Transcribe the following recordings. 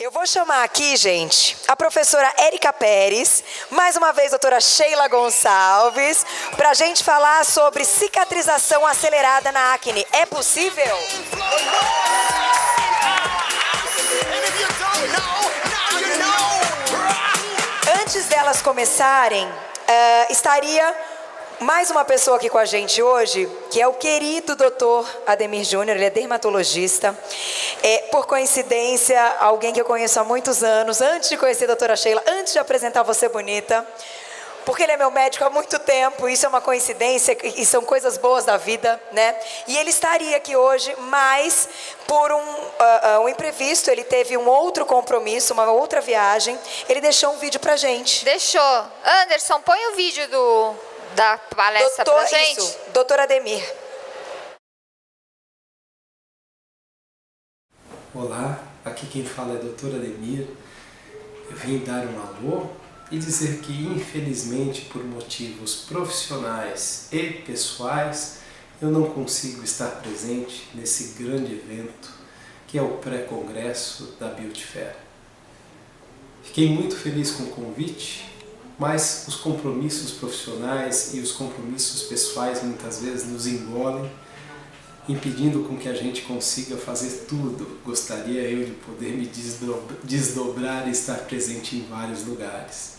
Eu vou chamar aqui, gente, a professora Érica Pérez, mais uma vez, doutora Sheila Gonçalves, para a gente falar sobre cicatrização acelerada na acne. É possível? Antes delas começarem, estaria mais uma pessoa aqui com a gente hoje, que é o querido doutor Ademir Júnior, ele é dermatologista. Por coincidência, alguém que eu conheço há muitos anos, antes de conhecer a doutora Sheila, antes de apresentar Você Bonita, porque ele é meu médico há muito tempo, isso é uma coincidência e são coisas boas da vida, né? E ele estaria aqui hoje, mas por um imprevisto, ele teve um outro compromisso, uma outra viagem, ele deixou um vídeo pra gente. Deixou. Anderson, põe o vídeo da palestra pra gente. Isso, doutor Ademir. Olá, aqui quem fala é doutor Ademir. Eu vim dar um alô e dizer que, infelizmente, por motivos profissionais e pessoais, eu não consigo estar presente nesse grande evento que é o pré-congresso da Beauty Fair. Fiquei muito feliz com o convite, mas os compromissos profissionais e os compromissos pessoais muitas vezes nos engolem, impedindo com que a gente consiga fazer tudo. Gostaria eu de poder me desdobrar e estar presente em vários lugares.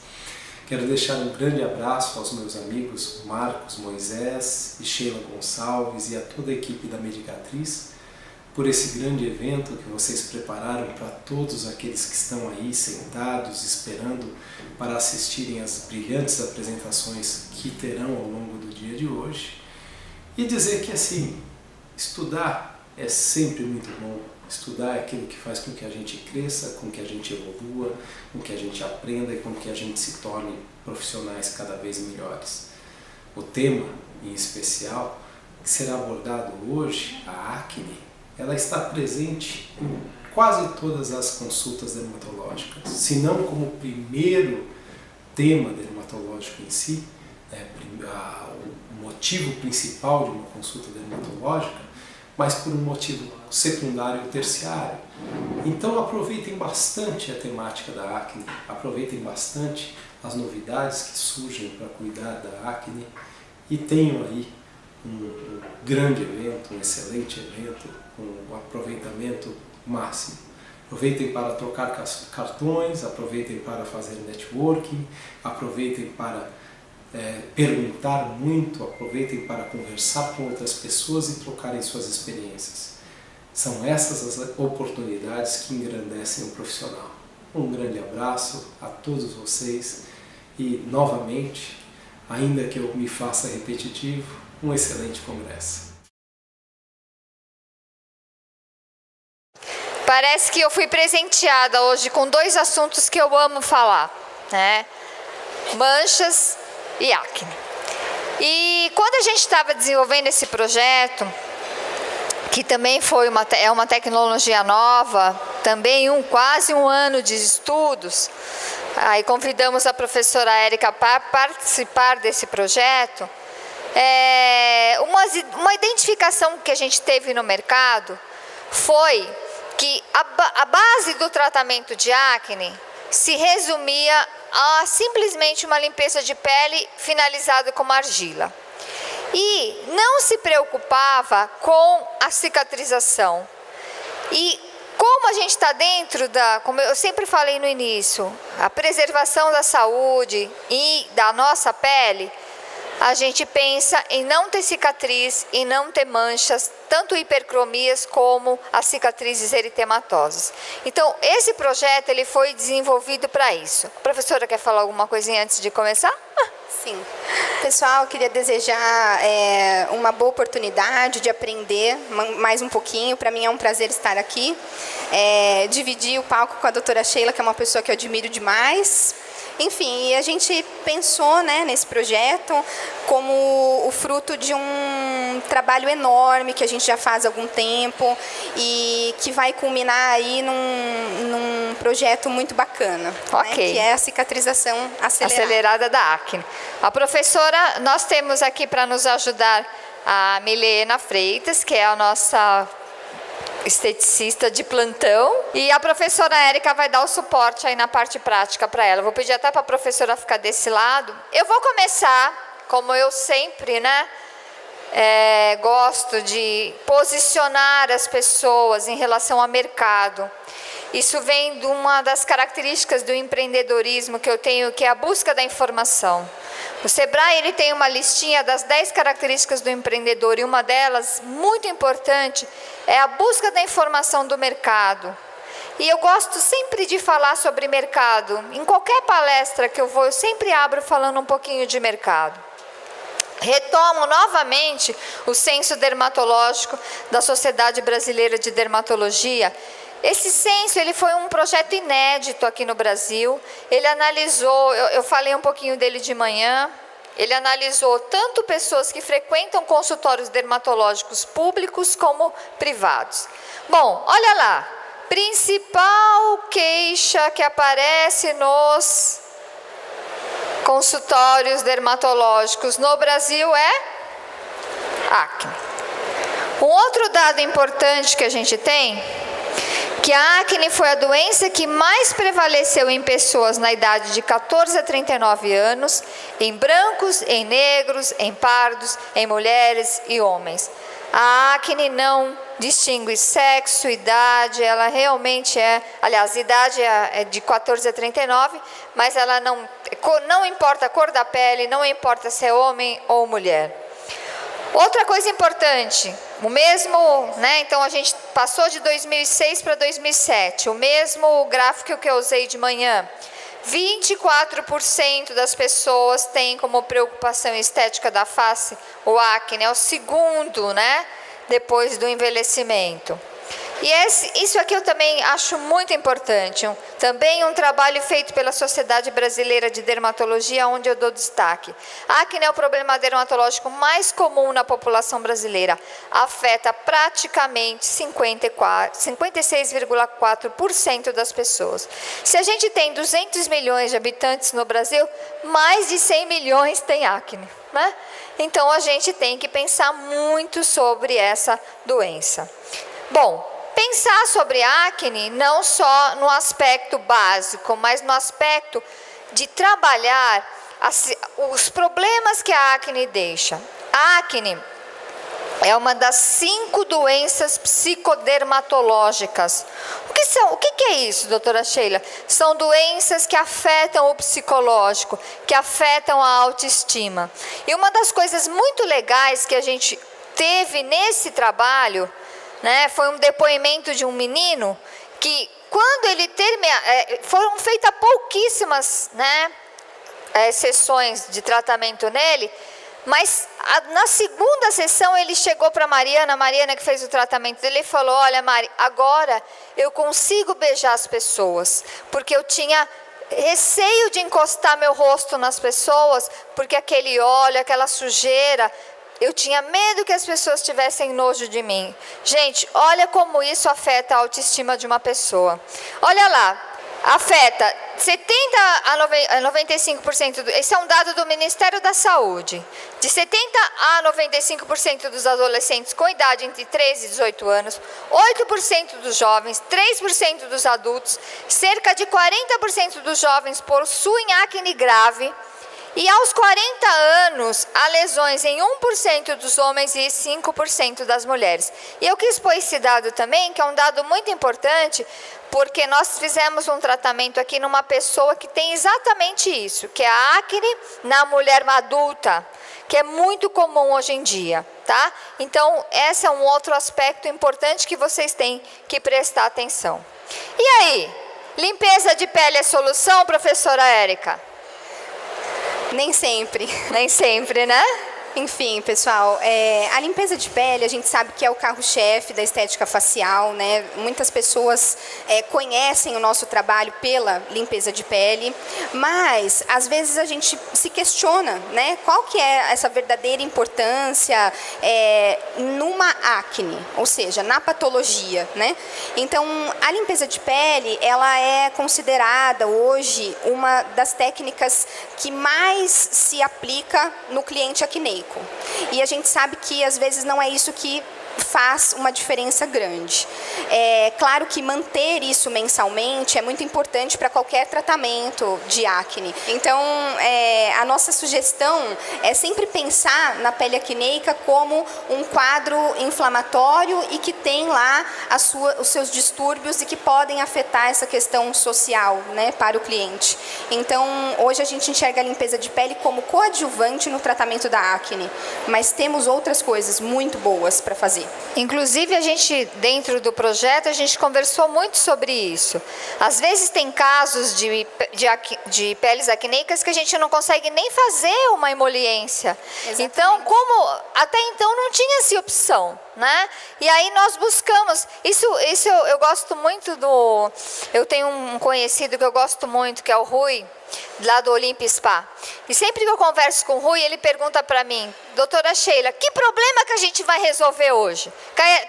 Quero deixar um grande abraço aos meus amigos Marcos Moisés e Sheila Gonçalves e a toda a equipe da Medicatriz por esse grande evento que vocês prepararam para todos aqueles que estão aí sentados esperando para assistirem às brilhantes apresentações que terão ao longo do dia de hoje. E dizer que assim, estudar é sempre muito bom. Estudar é aquilo que faz com que a gente cresça, com que a gente evolua, com que a gente aprenda e com que a gente se torne profissionais cada vez melhores. O tema, em especial, que será abordado hoje, a acne, ela está presente em quase todas as consultas dermatológicas, se não como primeiro tema dermatológico em si, o motivo principal de uma consulta dermatológica, mas por um motivo secundário ou terciário. Então aproveitem bastante a temática da acne, aproveitem bastante as novidades que surgem para cuidar da acne e tenham aí um grande evento, um excelente evento, com um aproveitamento máximo. Aproveitem para trocar cartões, aproveitem para fazer networking, aproveitem para perguntar muito, aproveitem para conversar com outras pessoas e trocarem suas experiências. São essas as oportunidades que engrandecem o profissional. Um grande abraço a todos vocês e, novamente, ainda que eu me faça repetitivo, um excelente congresso. Parece que eu fui presenteada hoje com dois assuntos que eu amo falar, né? Manchas e acne. E quando a gente estava desenvolvendo esse projeto, que também é uma tecnologia nova, também quase um ano de estudos, aí convidamos a professora Érica para participar desse projeto. Uma identificação que a gente teve no mercado foi que a base do tratamento de acne se resumia a simplesmente uma limpeza de pele finalizada com argila. E não se preocupava com a cicatrização. E como a gente está dentro como eu sempre falei no início, a preservação da saúde e da nossa pele, a gente pensa em não ter cicatriz, em não ter manchas, tanto hipercromias como as cicatrizes eritematosas. Então, esse projeto ele foi desenvolvido para isso. A professora quer falar alguma coisinha antes de começar? Sim. Pessoal, eu queria desejar uma boa oportunidade de aprender mais um pouquinho. Para mim é um prazer estar aqui. Dividir o palco com a doutora Sheila, que é uma pessoa que eu admiro demais. Enfim, a gente pensou, né, nesse projeto como o fruto de um trabalho enorme que a gente já faz há algum tempo e que vai culminar aí num projeto muito bacana, ok, né, que é a cicatrização acelerada da acne. A professora, nós temos aqui para nos ajudar a Milena Freitas, que é a nossa esteticista de plantão, e a professora Érica vai dar o suporte aí na parte prática para ela. Vou pedir até para a professora ficar desse lado. Eu vou começar, como eu sempre, gosto de posicionar as pessoas em relação ao mercado. Isso vem de uma das características do empreendedorismo que eu tenho, que é a busca da informação. O Sebrae ele tem uma listinha das 10 características do empreendedor, e uma delas, muito importante, é a busca da informação do mercado. E eu gosto sempre de falar sobre mercado. Em qualquer palestra que eu vou, eu sempre abro falando um pouquinho de mercado. Retomo novamente o censo dermatológico da Sociedade Brasileira de Dermatologia. Esse censo ele foi um projeto inédito aqui no Brasil. Ele analisou, eu falei um pouquinho dele de manhã, ele analisou tanto pessoas que frequentam consultórios dermatológicos públicos como privados. Bom, olha lá, principal queixa que aparece nos consultórios dermatológicos no Brasil é acne. Um outro dado importante que a gente tem, que a acne foi a doença que mais prevaleceu em pessoas na idade de 14 a 39 anos, em brancos, em negros, em pardos, em mulheres e homens. A acne não distingue sexo, idade, ela realmente aliás, idade é de 14 a 39, mas ela não importa a cor da pele, não importa se é homem ou mulher. Outra coisa importante, o mesmo, então a gente passou de 2006 para 2007, o mesmo gráfico que eu usei de manhã, 24% das pessoas têm como preocupação estética da face o acne, é o segundo, depois do envelhecimento. E isso aqui eu também acho muito importante, também um trabalho feito pela Sociedade Brasileira de Dermatologia, onde eu dou destaque. A acne é o problema dermatológico mais comum na população brasileira, afeta praticamente 56,4% das pessoas. Se a gente tem 200 milhões de habitantes no Brasil, mais de 100 milhões têm acne, Então a gente tem que pensar muito sobre essa doença. Bom, pensar sobre acne não só no aspecto básico, mas no aspecto de trabalhar os problemas que a acne deixa. A acne é uma das 5 doenças psicodermatológicas. O que é isso, doutora Sheila? São doenças que afetam o psicológico, que afetam a autoestima. E uma das coisas muito legais que a gente teve nesse trabalho, foi um depoimento de um menino que, quando ele foram feitas pouquíssimas sessões de tratamento nele, mas na segunda sessão ele chegou para a Mariana que fez o tratamento dele, e falou: olha, Mari, agora eu consigo beijar as pessoas, porque eu tinha receio de encostar meu rosto nas pessoas, porque aquele óleo, aquela sujeira, eu tinha medo que as pessoas tivessem nojo de mim. Gente, olha como isso afeta a autoestima de uma pessoa. Olha lá, afeta 70 a 95%, esse é um dado do Ministério da Saúde, de 70 a 95% dos adolescentes com idade entre 13 e 18 anos, 8% dos jovens, 3% dos adultos, cerca de 40% dos jovens possuem acne grave, e aos 40 anos, há lesões em 1% dos homens e 5% das mulheres. E eu quis pôr esse dado também, que é um dado muito importante, porque nós fizemos um tratamento aqui numa pessoa que tem exatamente isso, que é a acne na mulher adulta, que é muito comum hoje em dia, tá? Então, esse é um outro aspecto importante que vocês têm que prestar atenção. E aí, limpeza de pele é solução, professora Érica? Nem sempre. Nem sempre, né? Enfim, pessoal, a limpeza de pele, a gente sabe que é o carro-chefe da estética facial, Muitas pessoas conhecem o nosso trabalho pela limpeza de pele, mas às vezes a gente se questiona, Qual que é essa verdadeira importância numa acne, ou seja, na patologia, Então, a limpeza de pele, ela é considerada hoje uma das técnicas que mais se aplica no cliente acneico. E a gente sabe que às vezes não é isso que faz uma diferença grande. É claro que manter isso mensalmente é muito importante para qualquer tratamento de acne. Então, a nossa sugestão é sempre pensar na pele acneica como um quadro inflamatório e que tem lá os seus distúrbios e que podem afetar essa questão social, né, para o cliente. Então, hoje a gente enxerga a limpeza de pele como coadjuvante no tratamento da acne, mas temos outras coisas muito boas para fazer. Inclusive, a gente, dentro do projeto, a gente conversou muito sobre isso. Às vezes tem casos de peles acneicas que a gente não consegue nem fazer uma emoliência. Exatamente. Então, como até então não tinha essa opção, né? E aí nós buscamos, isso eu gosto muito eu tenho um conhecido que eu gosto muito, que é o Rui, lá do Olympia Spa. E sempre que eu converso com o Rui, ele pergunta para mim: doutora Sheila, que problema que a gente vai resolver hoje?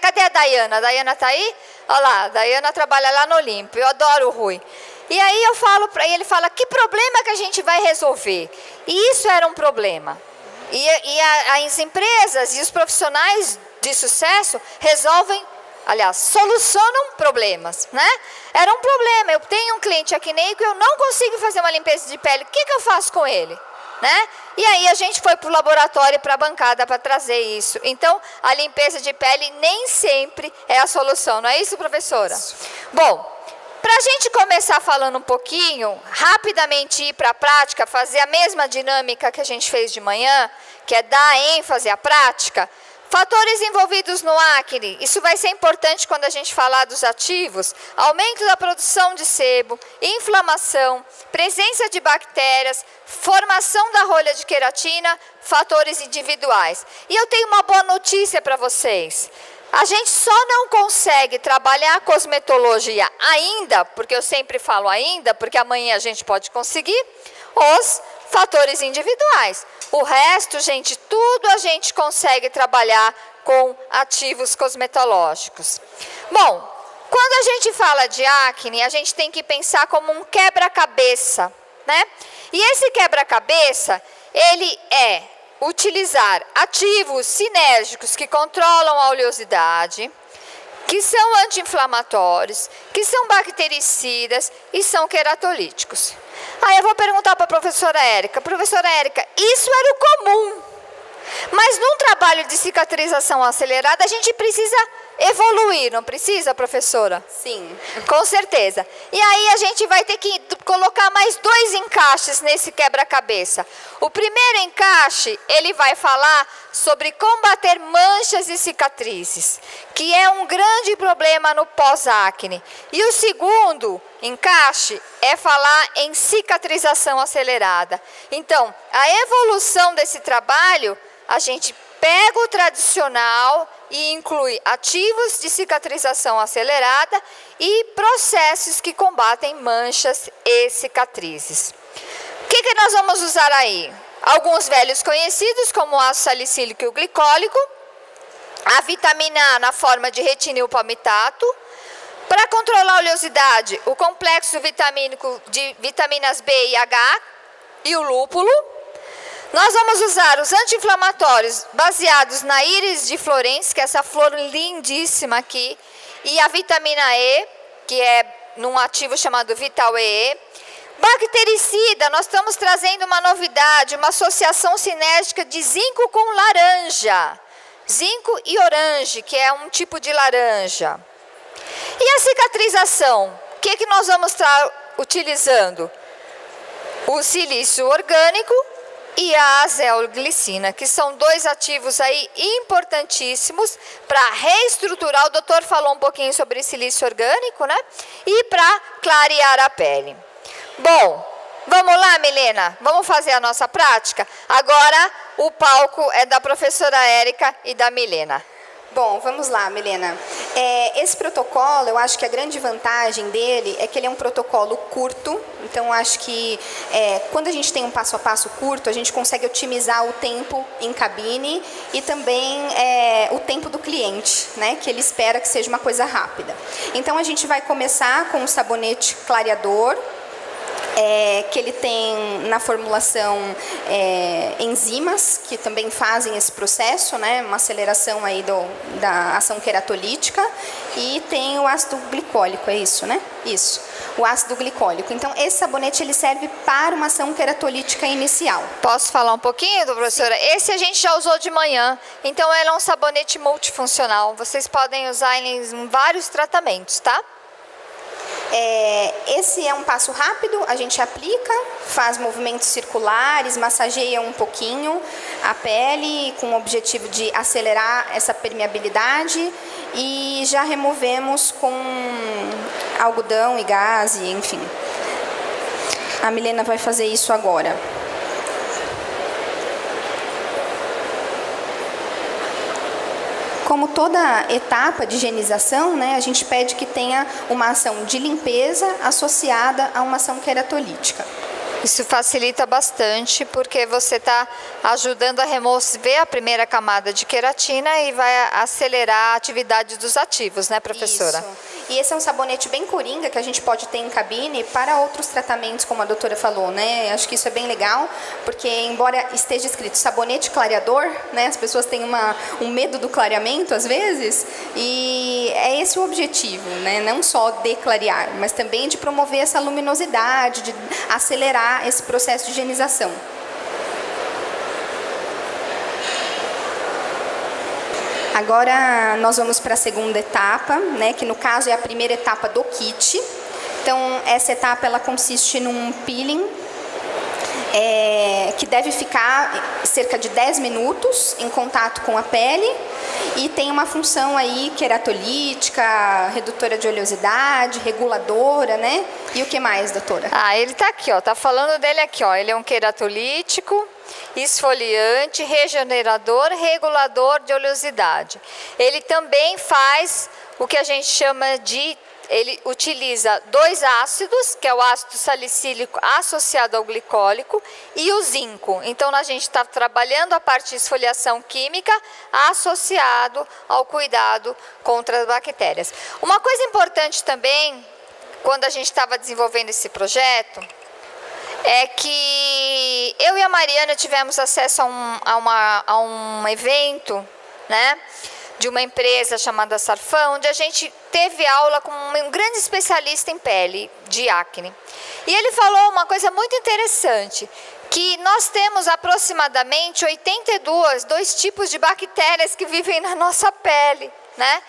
Cadê a Dayana? A Dayana está aí? Olha lá, a Dayana trabalha lá no Olympia, eu adoro o Rui. E aí eu falo para ele, fala, que problema que a gente vai resolver? E isso era um problema. E as empresas e os profissionais de sucesso resolvem, aliás, solucionam problemas, né? Era um problema, eu tenho um cliente acneico e eu não consigo fazer uma limpeza de pele, o que eu faço com ele? Né? E aí a gente foi para o laboratório, para a bancada, para trazer isso. Então, a limpeza de pele nem sempre é a solução, não é isso, professora? Isso. Bom, para a gente começar falando um pouquinho, rapidamente ir para a prática, fazer a mesma dinâmica que a gente fez de manhã, que é dar ênfase à prática. Fatores envolvidos no acne, isso vai ser importante quando a gente falar dos ativos: aumento da produção de sebo, inflamação, presença de bactérias, formação da rolha de queratina, fatores individuais. E eu tenho uma boa notícia para vocês. A gente só não consegue trabalhar a cosmetologia ainda, porque eu sempre falo ainda, porque amanhã a gente pode conseguir, os fatores individuais. O resto, gente, tudo a gente consegue trabalhar com ativos cosmetológicos. Bom, quando a gente fala de acne, a gente tem que pensar como um quebra-cabeça, né? E esse quebra-cabeça, ele é utilizar ativos sinérgicos que controlam a oleosidade, que são anti-inflamatórios, que são bactericidas e são queratolíticos. Aí eu vou perguntar para a professora Érica: professora Érica, isso era o comum, mas num trabalho de cicatrização acelerada a gente precisa evoluir, não precisa, professora? Sim. Com certeza. E aí a gente vai ter que colocar mais 2 encaixes nesse quebra-cabeça. O primeiro encaixe, ele vai falar sobre combater manchas e cicatrizes, que é um grande problema no pós-acne. E o segundo encaixe é falar em cicatrização acelerada. Então, a evolução desse trabalho, a gente pega o tradicional e inclui ativos de cicatrização acelerada e processos que combatem manchas e cicatrizes. O que nós vamos usar aí? Alguns velhos conhecidos, como o ácido salicílico e o glicólico, a vitamina A na forma de retinilpalmitato. Para controlar a oleosidade, o complexo vitamínico de vitaminas B e H e o lúpulo. Nós vamos usar os anti-inflamatórios baseados na íris de Florence, que é essa flor lindíssima aqui, e a vitamina E, que é num ativo chamado Vital EE. Bactericida, nós estamos trazendo uma novidade, uma associação sinérgica de zinco com laranja. Zinco e orange, que é um tipo de laranja. E a cicatrização? O que nós vamos estar utilizando? O silício orgânico e a azelglicina, que são 2 ativos aí importantíssimos para reestruturar. O doutor falou um pouquinho sobre silício orgânico, né? E para clarear a pele. Bom, vamos lá, Milena? Vamos fazer a nossa prática? Agora o palco é da professora Érica e da Milena. Bom, vamos lá, Milena. Esse protocolo, eu acho que a grande vantagem dele é que ele é um protocolo curto. Então, eu acho que quando a gente tem um passo a passo curto, a gente consegue otimizar o tempo em cabine e também o tempo do cliente, né? Que ele espera que seja uma coisa rápida. Então, a gente vai começar com o sabonete clareador. que ele tem na formulação enzimas que também fazem esse processo, né, uma aceleração aí da ação queratolítica, e tem o ácido glicólico, é isso, né? Isso, o ácido glicólico. Então, esse sabonete ele serve para uma ação queratolítica inicial. Posso falar um pouquinho, professora? Sim. Esse a gente já usou de manhã, então ele é um sabonete multifuncional. Vocês podem usar em vários tratamentos, tá? Esse é um passo rápido, a gente aplica, faz movimentos circulares, massageia um pouquinho a pele com o objetivo de acelerar essa permeabilidade e já removemos com algodão e gaze, enfim. A Milena vai fazer isso agora. Como toda etapa de higienização, né, a gente pede que tenha uma ação de limpeza associada a uma ação queratolítica. Isso facilita bastante, porque você está ajudando a remover a primeira camada de queratina e vai acelerar a atividade dos ativos, né, professora? Isso. E esse é um sabonete bem coringa que a gente pode ter em cabine para outros tratamentos, como a doutora falou, né? Acho que isso é bem legal, porque embora esteja escrito sabonete clareador, né? As pessoas têm um medo do clareamento às vezes, e é esse o objetivo, né? Não só de clarear, mas também de promover essa luminosidade, de acelerar esse processo de higienização. Agora nós vamos para a segunda etapa, né, que no caso é a primeira etapa do kit. Então essa etapa ela consiste num peeling que deve ficar cerca de 10 minutos em contato com a pele e tem uma função aí queratolítica, redutora de oleosidade, reguladora, né? E o que mais, doutora? Ele tá aqui, ó, tá falando dele aqui, ó. Ele é um queratolítico, esfoliante, regenerador, regulador de oleosidade. Ele também faz o que a gente chama de... Ele utiliza 2 ácidos, que é o ácido salicílico associado ao glicólico e o zinco. Então, a gente está trabalhando a parte de esfoliação química associado ao cuidado contra as bactérias. Uma coisa importante também, quando a gente estava desenvolvendo esse projeto, é que eu e a Mariana tivemos acesso a um evento, né, de uma empresa chamada Sarfão, onde a gente teve aula com um grande especialista em pele de acne. E ele falou uma coisa muito interessante, que nós temos aproximadamente 2 tipos de bactérias que vivem na nossa pele, né?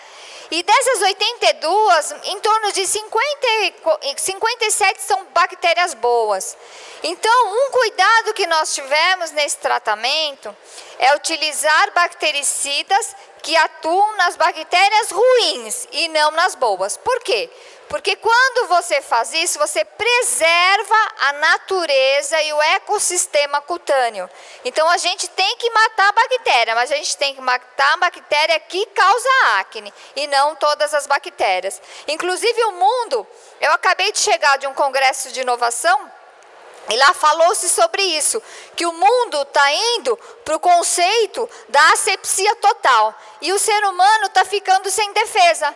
E dessas 82, em torno de 57 são bactérias boas. Então, um cuidado que nós tivemos nesse tratamento é utilizar bactericidas que atuam nas bactérias ruins e não nas boas. Por quê? Porque quando você faz isso, você preserva a natureza e o ecossistema cutâneo. Então, a gente tem que matar a bactéria, mas a gente tem que matar a bactéria que causa acne e não todas as bactérias. Inclusive, o mundo, eu acabei de chegar de um congresso de inovação, e lá falou-se sobre isso, que o mundo está indo para o conceito da asepsia total. E o ser humano está ficando sem defesa.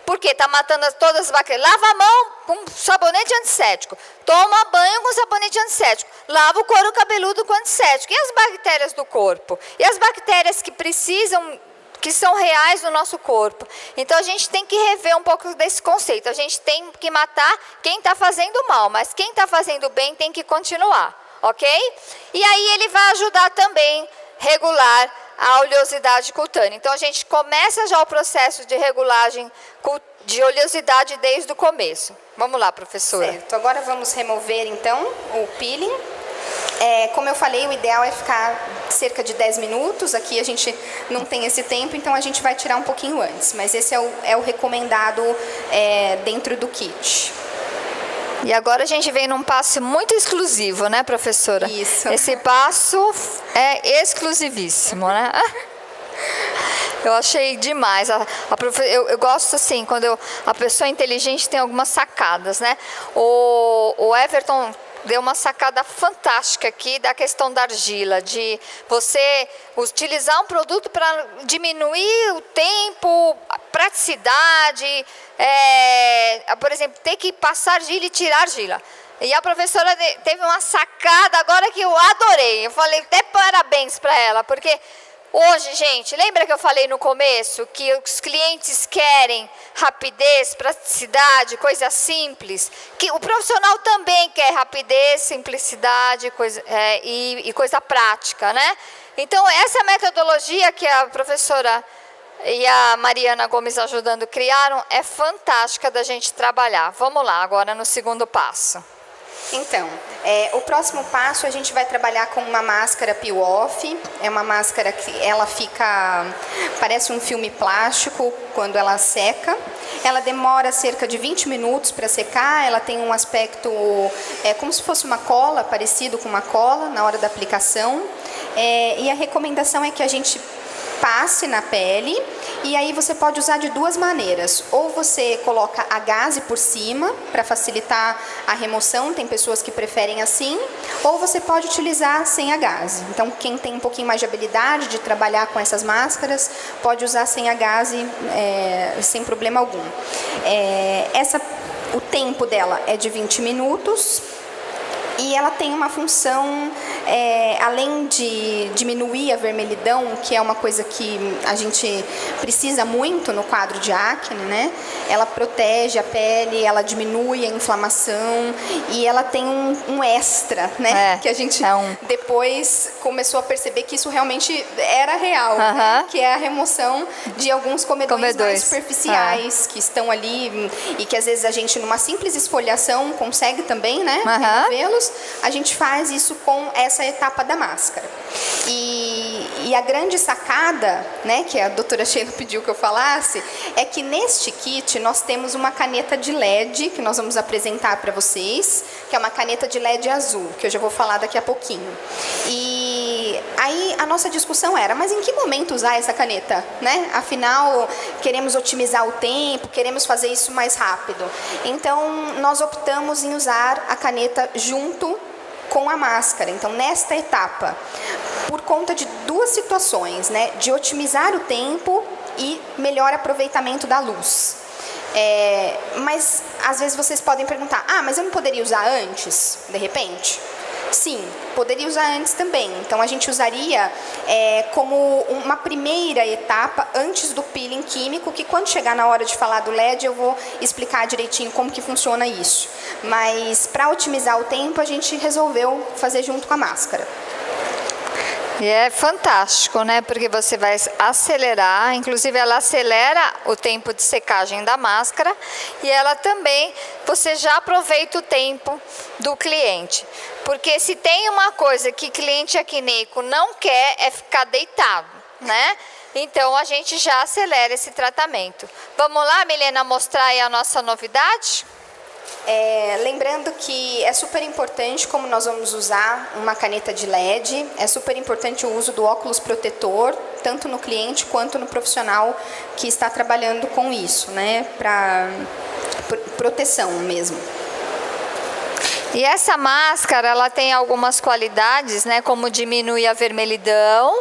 Porque está matando todas as bactérias. Lava a mão com sabonete antisséptico. Toma banho com sabonete antisséptico. Lava o couro cabeludo com antisséptico. E as bactérias do corpo? E as bactérias que precisam, que são reais no nosso corpo? Então, a gente tem que rever um pouco desse conceito. A gente tem que matar quem está fazendo mal, mas quem está fazendo bem tem que continuar, ok? E aí, ele vai ajudar também a regular a oleosidade cutânea. Então, a gente começa já o processo de regulagem de oleosidade desde o começo. Vamos lá, professora. Certo. Agora, vamos remover, então, o peeling. Como eu falei, o ideal é ficar cerca de 10 minutos. Aqui a gente não tem esse tempo, então a gente vai tirar um pouquinho antes. Mas esse é o recomendado dentro do kit. E agora a gente vem num passo muito exclusivo, né, professora? Isso. Esse passo é exclusivíssimo, né? Eu achei demais. Eu gosto assim, quando a pessoa inteligente tem algumas sacadas, né? O Everton deu uma sacada fantástica aqui da questão da argila, de você utilizar um produto para diminuir o tempo, a praticidade, por exemplo, ter que passar argila e tirar argila. E a professora teve uma sacada agora que eu adorei. Eu falei até parabéns para ela, porque hoje, gente, lembra que eu falei no começo que os clientes querem rapidez, praticidade, coisa simples? Que o profissional também quer rapidez, simplicidade e coisa prática, né? Então, essa metodologia que a professora e a Mariana Gomes ajudando criaram é fantástica da gente trabalhar. Vamos lá, agora no segundo passo. Então, o próximo passo a gente vai trabalhar com uma máscara peel-off. É uma máscara que ela parece um filme plástico quando ela seca. Ela demora cerca de 20 minutos para secar. Ela tem um aspecto como se fosse uma cola, parecido com uma cola na hora da aplicação. E a recomendação é que a gente passe na pele, e aí você pode usar de duas maneiras. Ou você coloca a gaze por cima para facilitar a remoção, tem pessoas que preferem assim, ou você pode utilizar sem a gaze. Então, quem tem um pouquinho mais de habilidade de trabalhar com essas máscaras, pode usar sem a gaze sem problema algum. O tempo dela é de 20 minutos. E ela tem uma função, além de diminuir a vermelhidão, que é uma coisa que a gente precisa muito no quadro de acne, né? Ela protege a pele, ela diminui a inflamação e ela tem um extra, né? Que a gente depois começou a perceber que isso realmente era real, né? Que é a remoção de alguns comedões mais superficiais que estão ali e que às vezes a gente, numa simples esfoliação, consegue também, né? Removê-los. A gente faz isso com essa etapa da máscara. E a grande sacada, né, que a doutora Sheila pediu que eu falasse, é que neste kit nós temos uma caneta de LED que nós vamos apresentar para vocês, que é uma caneta de LED azul, que eu já vou falar daqui a pouquinho. E aí a nossa discussão era, mas em que momento usar essa caneta, né? Afinal, queremos otimizar o tempo, queremos fazer isso mais rápido. Então, nós optamos em usar a caneta junto com a máscara. Então, nesta etapa, por conta de duas situações, né? De otimizar o tempo e melhor aproveitamento da luz. Mas, às vezes, vocês podem perguntar, mas eu não poderia usar antes, de repente? Sim, poderia usar antes também. Então, a gente usaria como uma primeira etapa antes do peeling químico, que quando chegar na hora de falar do LED, eu vou explicar direitinho como que funciona isso. Mas, para otimizar o tempo, a gente resolveu fazer junto com a máscara. E é fantástico, né? Porque você vai acelerar, inclusive ela acelera o tempo de secagem da máscara e ela também, você já aproveita o tempo do cliente. Porque se tem uma coisa que cliente acneico não quer é ficar deitado, né? Então a gente já acelera esse tratamento. Vamos lá, Milena, mostrar aí a nossa novidade? Lembrando que é super importante como nós vamos usar uma caneta de LED, é super importante o uso do óculos protetor, tanto no cliente quanto no profissional que está trabalhando com isso, né, para proteção mesmo. E essa máscara, ela tem algumas qualidades, né, como diminuir a vermelhidão,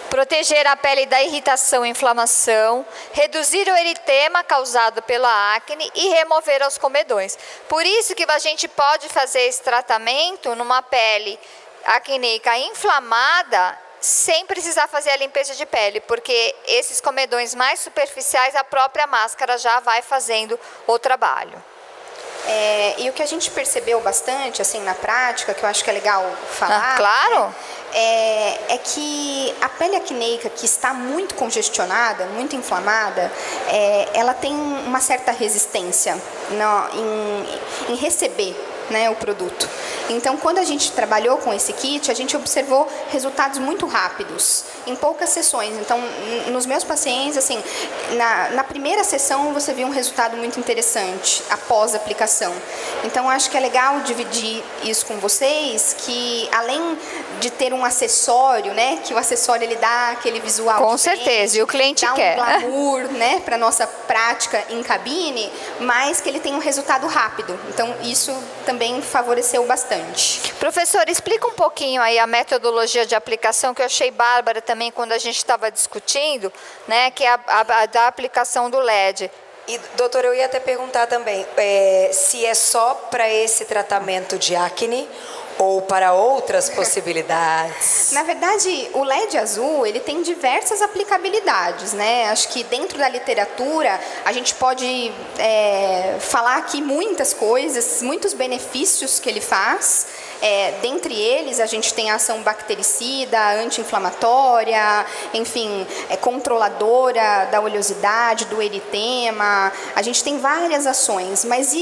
proteger a pele da irritação e inflamação, reduzir o eritema causado pela acne e remover os comedões. Por isso que a gente pode fazer esse tratamento numa pele acneica inflamada sem precisar fazer a limpeza de pele, porque esses comedões mais superficiais, a própria máscara já vai fazendo o trabalho. E o que a gente percebeu bastante, assim, na prática, que eu acho que é legal falar... Claro! Né, é que a pele acneica que está muito congestionada, muito inflamada, ela tem uma certa resistência em receber, né, o produto. Então, quando a gente trabalhou com esse kit, a gente observou resultados muito rápidos, em poucas sessões. Então, nos meus pacientes, assim, na primeira sessão, você viu um resultado muito interessante, após a aplicação. Então, acho que é legal dividir isso com vocês, que além de ter um acessório, né, que o acessório ele dá aquele visual com certeza, e o cliente quer. Dá um glamour, né, para nossa prática em cabine, mas que ele tem um resultado rápido. Então, isso também favoreceu bastante. Professor, explica um pouquinho aí a metodologia de aplicação, que eu achei bárbara também quando a gente estava discutindo, né, que é a da aplicação do LED. E, doutora, eu ia até perguntar também, se é só para esse tratamento de acne ou para outras possibilidades? Na verdade, o LED azul, ele tem diversas aplicabilidades, né? Acho que dentro da literatura, a gente pode falar aqui muitas coisas, muitos benefícios que ele faz. Dentre eles, a gente tem a ação bactericida, anti-inflamatória, enfim, controladora da oleosidade, do eritema. A gente tem várias ações, mas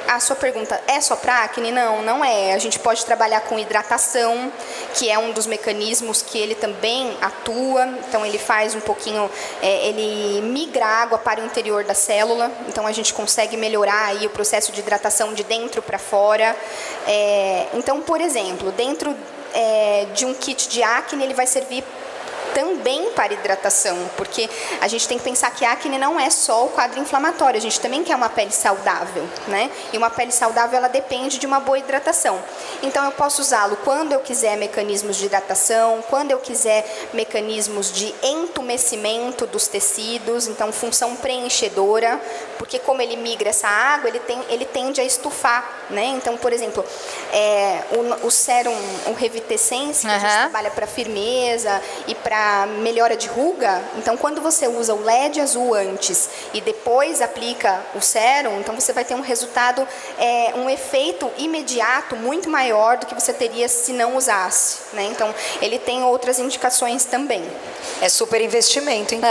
a sua pergunta é só para acne? Não, não é. A gente pode trabalhar com hidratação, que é um dos mecanismos que ele também atua. Então, ele faz um pouquinho, ele migra a água para o interior da célula. Então, a gente consegue melhorar aí o processo de hidratação de dentro para fora. Então, por exemplo, dentro de um kit de acne, ele vai servir também para hidratação, porque a gente tem que pensar que a acne não é só o quadro inflamatório, a gente também quer uma pele saudável, né? E uma pele saudável, ela depende de uma boa hidratação. Então, eu posso usá-lo quando eu quiser mecanismos de hidratação, quando eu quiser mecanismos de entumecimento dos tecidos, então função preenchedora, porque como ele migra essa água, ele tende a estufar, né? Então, por exemplo, o sérum, o Revitescence, que a gente trabalha para firmeza e para melhora de ruga, então quando você usa o LED azul antes e depois aplica o sérum, então você vai ter um resultado, um efeito imediato muito maior do que você teria se não usasse, né? Então, ele tem outras indicações também. É super investimento, então.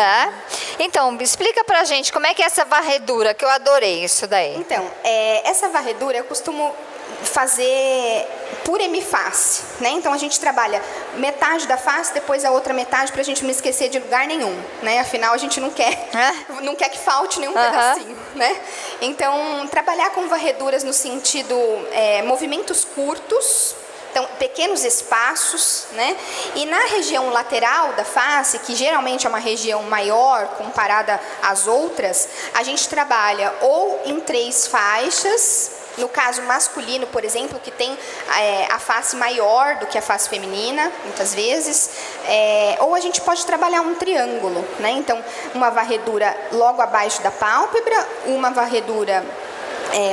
Então, explica pra gente como é que é essa varredura, que eu adorei isso daí. Então, essa varredura eu costumo fazer por hemiface, né? Então a gente trabalha metade da face, depois a outra metade, pra gente não esquecer de lugar nenhum, né? Afinal, a gente não quer que falte nenhum pedacinho, né? Então, trabalhar com varreduras no sentido movimentos curtos, então pequenos espaços, né? E na região lateral da face, que geralmente é uma região maior comparada às outras, a gente trabalha ou em 3 faixas. No caso masculino, por exemplo, que tem a face maior do que a face feminina, muitas vezes, ou a gente pode trabalhar um triângulo, né? Então, uma varredura logo abaixo da pálpebra, uma varredura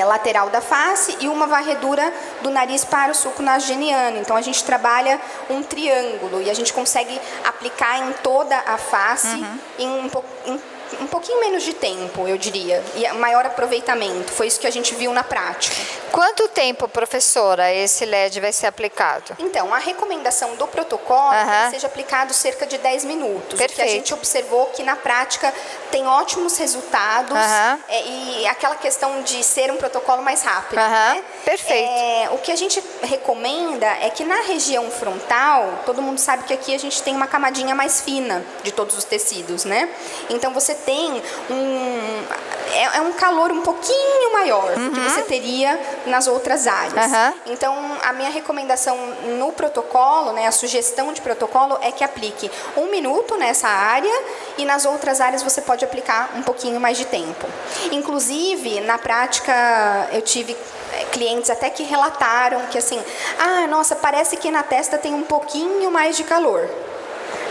lateral da face e uma varredura do nariz para o sulco nasogeniano. Então, a gente trabalha um triângulo e a gente consegue aplicar em toda a face em um pouquinho menos de tempo, eu diria, e maior aproveitamento. Foi isso que a gente viu na prática. Quanto tempo, professora, esse LED vai ser aplicado? Então, a recomendação do protocolo é que seja aplicado cerca de 10 minutos. Perfeito. O que a gente observou que na prática tem ótimos resultados e aquela questão de ser um protocolo mais rápido. Né? Perfeito. O que a gente recomenda é que na região frontal, todo mundo sabe que aqui a gente tem uma camadinha mais fina de todos os tecidos, né? Então, você tem um calor um pouquinho maior do que você teria nas outras áreas. Então, a minha recomendação no protocolo, né, a sugestão de protocolo é que aplique 1 minuto nessa área e nas outras áreas você pode aplicar um pouquinho mais de tempo. Inclusive, na prática, eu tive clientes até que relataram que assim, nossa, parece que na testa tem um pouquinho mais de calor.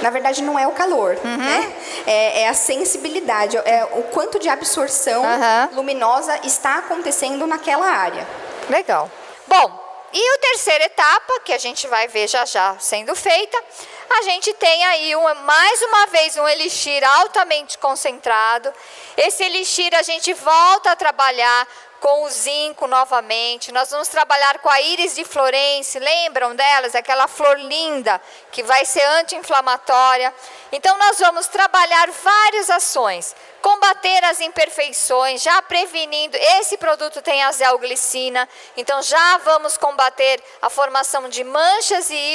Na verdade, não é o calor, né? É a sensibilidade, o quanto de absorção luminosa está acontecendo naquela área. Legal. Bom, e a terceira etapa, que a gente vai ver já já sendo feita, a gente tem aí, mais uma vez, um elixir altamente concentrado. Esse elixir a gente volta a trabalhar com o zinco novamente. Nós vamos trabalhar com a íris de Florence, lembram delas? Aquela flor linda que vai ser anti-inflamatória. Então, nós vamos trabalhar várias ações. Combater as imperfeições, já prevenindo. Esse produto tem azelglicina, então já vamos combater a formação de manchas e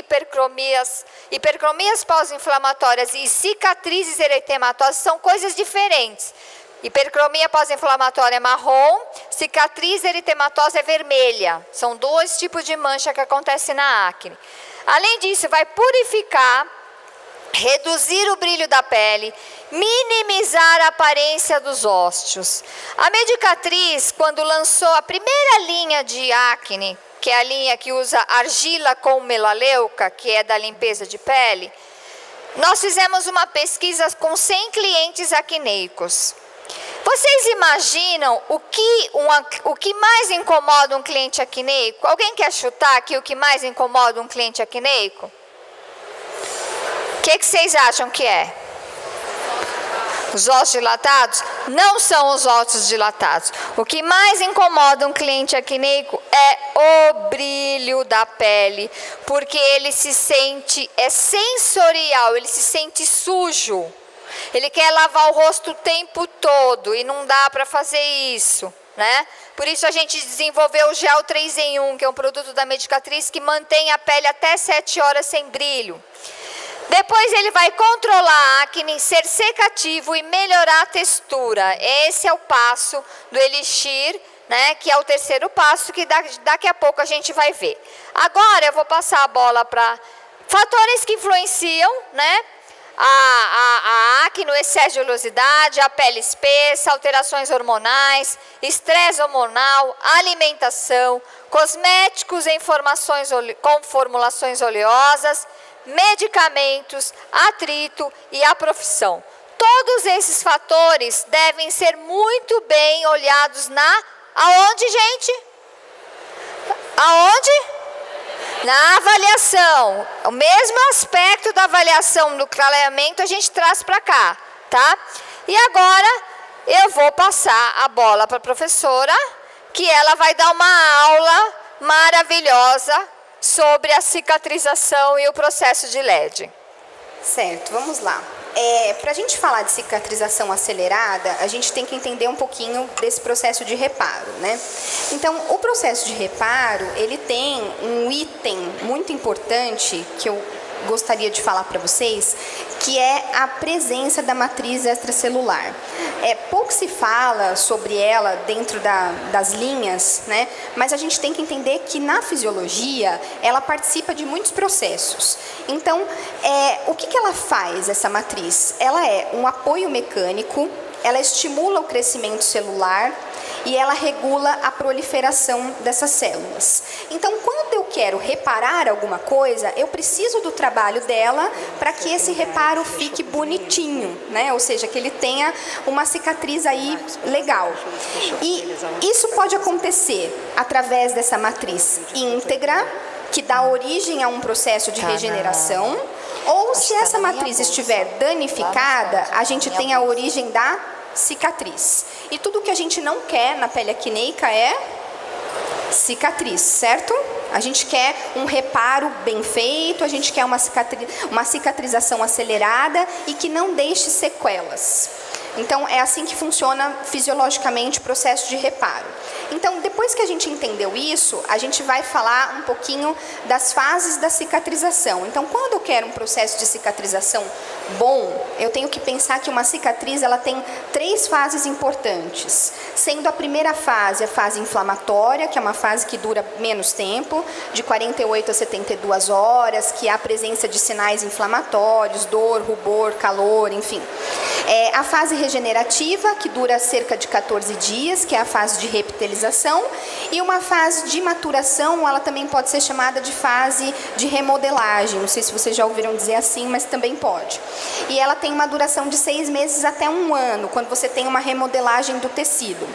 hipercromias pós-inflamatórias e cicatrizes eritematosas, são coisas diferentes. Hipercromia pós-inflamatória é marrom, cicatriz eritematosa é vermelha. São 2 tipos de mancha que acontecem na acne. Além disso, vai purificar, reduzir o brilho da pele, minimizar a aparência dos ósseos. A Medicatriz, quando lançou a primeira linha de acne, que é a linha que usa argila com melaleuca, que é da limpeza de pele, nós fizemos uma pesquisa com 100 clientes acneicos. Vocês imaginam o que mais incomoda um cliente acneico? Alguém quer chutar aqui o que mais incomoda um cliente acneico? O que vocês acham que é? Os ossos dilatados? Não são os ossos dilatados. O que mais incomoda um cliente acneico é o brilho da pele, porque ele se sente, é sensorial, ele se sente sujo. Ele quer lavar o rosto o tempo todo e não dá para fazer isso, né? Por isso a gente desenvolveu o Gel 3 em 1, que é um produto da Medicatriz que mantém a pele até 7 horas sem brilho. Depois ele vai controlar a acne, ser secativo e melhorar a textura. Esse é o passo do Elixir, né, que é o terceiro passo, que daqui a pouco a gente vai ver. Agora eu vou passar a bola para fatores que influenciam, né, a acne, o excesso de oleosidade, a pele espessa, alterações hormonais, estresse hormonal, alimentação, cosméticos com formulações oleosas, medicamentos, atrito e a profissão. Todos esses fatores devem ser muito bem olhados aonde, gente? Aonde? Na avaliação. O mesmo aspecto da avaliação do clareamento a gente traz para cá, tá? E agora eu vou passar a bola para a professora, que ela vai dar uma aula maravilhosa sobre a cicatrização e o processo de LED. Certo, vamos lá. Para a gente falar de cicatrização acelerada, a gente tem que entender um pouquinho desse processo de reparo, né? Então, o processo de reparo, ele tem um item muito importante que eu gostaria de falar para vocês, que é a presença da matriz extracelular. Pouco se fala sobre ela dentro das linhas, né? Mas a gente tem que entender que na fisiologia ela participa de muitos processos. Então, o que ela faz, essa matriz? Ela é um apoio mecânico, ela estimula o crescimento celular e ela regula a proliferação dessas células. Então, quando eu quero reparar alguma coisa, eu preciso do trabalho dela para que esse reparo fique bonitinho, né? Ou seja, que ele tenha uma cicatriz aí legal. E isso pode acontecer através dessa matriz íntegra, que dá origem a um processo de regeneração, ou se essa matriz estiver danificada, a gente tem a origem da cicatriz. E tudo que a gente não quer na pele acneica é cicatriz, certo? A gente quer um reparo bem feito, a gente quer uma cicatrização acelerada e que não deixe sequelas. Então, é assim que funciona fisiologicamente o processo de reparo. Então, depois que a gente entendeu isso, a gente vai falar um pouquinho das fases da cicatrização. Então, quando eu quero um processo de cicatrização bom, eu tenho que pensar que uma cicatriz ela tem 3 fases importantes. Sendo a primeira fase a fase inflamatória, que é uma fase que dura menos tempo, de 48 a 72 horas, que há a presença de sinais inflamatórios, dor, rubor, calor, enfim. A fase regenerativa, que dura cerca de 14 dias, que é a fase de repitelização, e uma fase de maturação, ela também pode ser chamada de fase de remodelagem. Não sei se vocês já ouviram dizer assim, mas também pode. E ela tem uma duração de 6 meses até 1 ano, quando você tem uma remodelagem do tecido.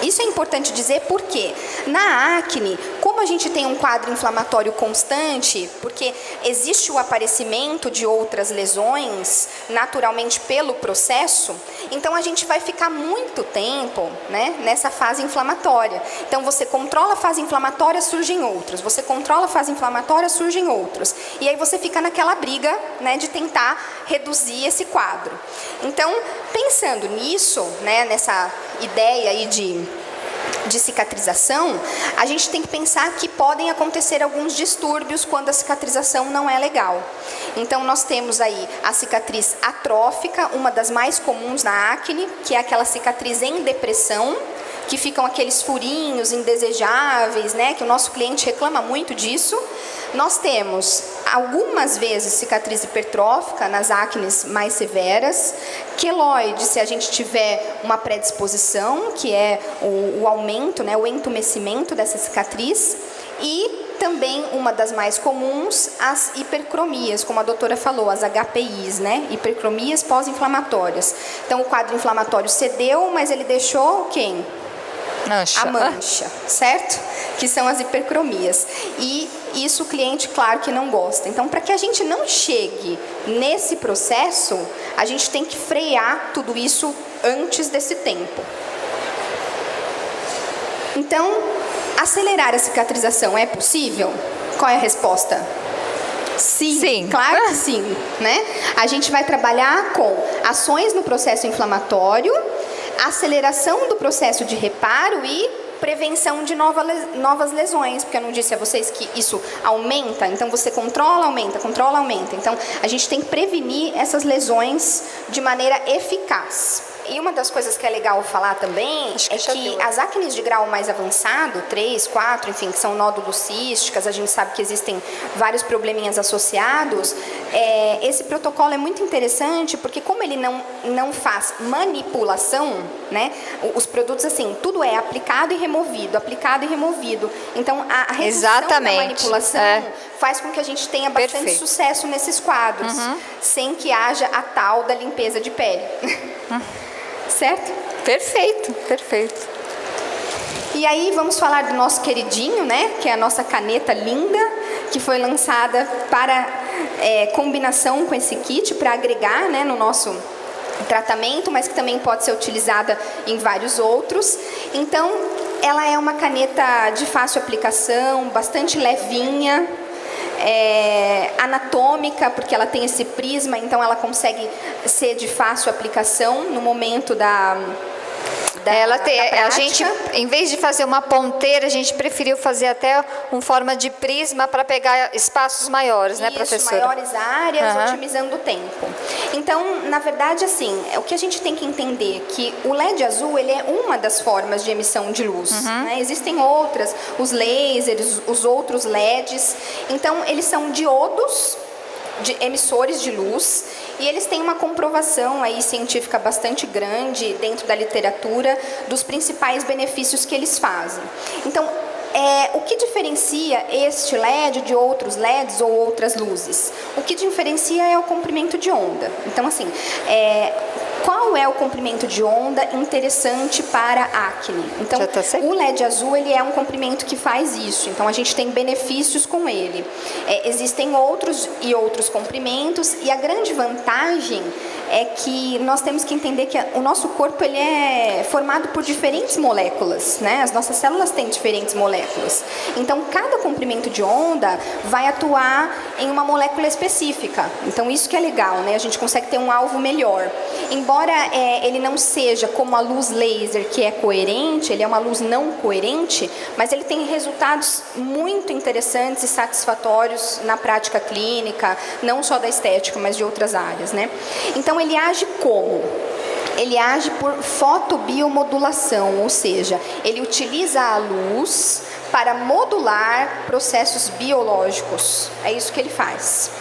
Isso é importante dizer porque na acne, como a gente tem um quadro inflamatório constante, porque existe o aparecimento de outras lesões naturalmente pelo processo, então a gente vai ficar muito tempo, né, nessa fase inflamatória. Então você controla a fase inflamatória, surgem outros. Você controla a fase inflamatória, surgem outros. E aí você fica naquela briga, né, de tentar reduzir esse quadro. Então, pensando nisso, né, nessa ideia aí de cicatrização, a gente tem que pensar que podem acontecer alguns distúrbios quando a cicatrização não é legal. Então, nós temos aí a cicatriz atrófica, uma das mais comuns na acne, que é aquela cicatriz em depressão, que ficam aqueles furinhos indesejáveis, né, que o nosso cliente reclama muito disso. Nós temos algumas vezes cicatriz hipertrófica nas acnes mais severas, queloide se a gente tiver uma predisposição, que é o aumento, né, o entumecimento dessa cicatriz, e também, uma das mais comuns, as hipercromias, como a doutora falou, as HPIs, né? Hipercromias pós-inflamatórias. Então, o quadro inflamatório cedeu, mas ele deixou quem? Mancha. A mancha, certo? Que são as hipercromias. E isso o cliente, claro, que não gosta. Então, para que a gente não chegue nesse processo, a gente tem que frear tudo isso antes desse tempo. Então, acelerar a cicatrização é possível? Qual é a resposta? Sim, sim, claro que sim, né? A gente vai trabalhar com ações no processo inflamatório, aceleração do processo de reparo e prevenção de novas lesões, porque eu não disse a vocês que isso aumenta, então você controla, aumenta. Então, a gente tem que prevenir essas lesões de maneira eficaz. E uma das coisas que é legal falar também é que as acnes de grau mais avançado, 3, 4, enfim, que são nódulos císticas, a gente sabe que existem vários probleminhas associados. Esse protocolo é muito interessante porque como ele não faz manipulação, né? Os produtos, assim, tudo é aplicado e removido. Então, a redução da manipulação faz com que a gente tenha bastante sucesso nesses quadros, sem que haja a tal da limpeza de pele. Certo? Perfeito. E aí vamos falar do nosso queridinho, né? Que é a nossa caneta linda, que foi lançada para combinação com esse kit, para agregar, né, no nosso tratamento, mas que também pode ser utilizada em vários outros. Então, ela é uma caneta de fácil aplicação, bastante levinha, anatômica, porque ela tem esse prisma, então ela consegue ser de fácil aplicação no momento da a gente, em vez de fazer uma ponteira, a gente preferiu fazer até uma forma de prisma para pegar espaços maiores, né, professora? Maiores áreas, otimizando o tempo. Então, na verdade, assim, o que a gente tem que entender que o LED azul, ele é uma das formas de emissão de luz, né? Existem outras, os lasers, os outros LEDs. Então, eles são diodos, emissores de luz, e eles têm uma comprovação aí científica bastante grande dentro da literatura dos principais benefícios que eles fazem. Então, o que diferencia este LED de outros LEDs ou outras luzes? O que diferencia é o comprimento de onda. Então, assim, qual é o comprimento de onda interessante para acne? Então, o LED azul, ele é um comprimento que faz isso. Então, a gente tem benefícios com ele. Existem outros comprimentos, e a grande vantagem é que nós temos que entender que o nosso corpo, ele é formado por diferentes moléculas, né? As nossas células têm diferentes moléculas. Então, cada comprimento de onda vai atuar em uma molécula específica. Então, isso que é legal, né? A gente consegue ter um alvo melhor. Embora ele não seja como a luz laser, que é coerente, ele é uma luz não coerente, mas ele tem resultados muito interessantes e satisfatórios na prática clínica, não só da estética, mas de outras áreas, né? Então, ele age como? Ele age por fotobiomodulação, ou seja, ele utiliza a luz para modular processos biológicos. É isso que ele faz.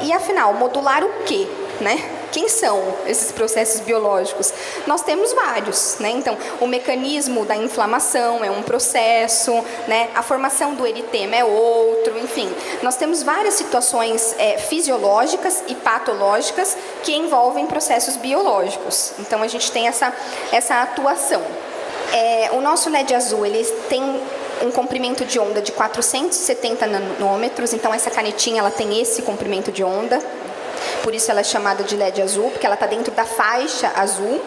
E afinal, modular o quê, né? Quem são esses processos biológicos? Nós temos vários, né? Então, o mecanismo da inflamação é um processo, né? A formação do eritema é outro, enfim. Nós temos várias situações fisiológicas e patológicas que envolvem processos biológicos. Então, a gente tem essa atuação. O nosso LED azul, ele tem um comprimento de onda de 470 nanômetros, então essa canetinha, ela tem esse comprimento de onda. Por isso ela é chamada de LED azul, porque ela está dentro da faixa azul.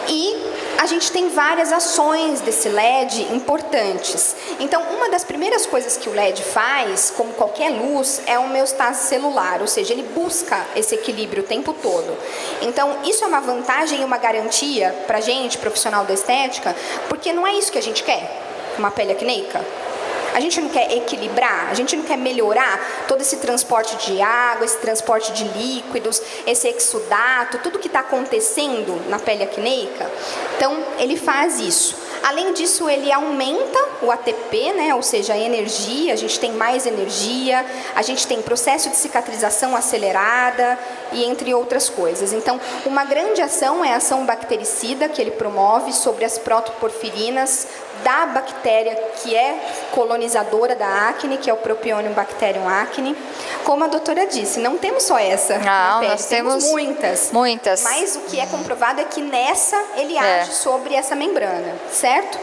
E a gente tem várias ações desse LED importantes. Então, uma das primeiras coisas que o LED faz, como qualquer luz, é a homeostase celular, ou seja, ele busca esse equilíbrio o tempo todo. Então, isso é uma vantagem e uma garantia para a gente, profissional da estética, porque não é isso que a gente quer, uma pele acneica. A gente não quer equilibrar, a gente não quer melhorar todo esse transporte de água, esse transporte de líquidos, esse exudato, tudo que está acontecendo na pele acneica. Então, ele faz isso. Além disso, ele aumenta o ATP, né? Ou seja, a energia, a gente tem mais energia, a gente tem processo de cicatrização acelerada e entre outras coisas. Então, uma grande ação é a ação bactericida que ele promove sobre as protoporfirinas da bactéria que é colonizadora da acne, que é o Propionibacterium bacterium acne. Como a doutora disse, não temos só essa na pele, nós temos muitas. Muitas. Mas o que é comprovado é que nessa ele age sobre essa membrana, certo?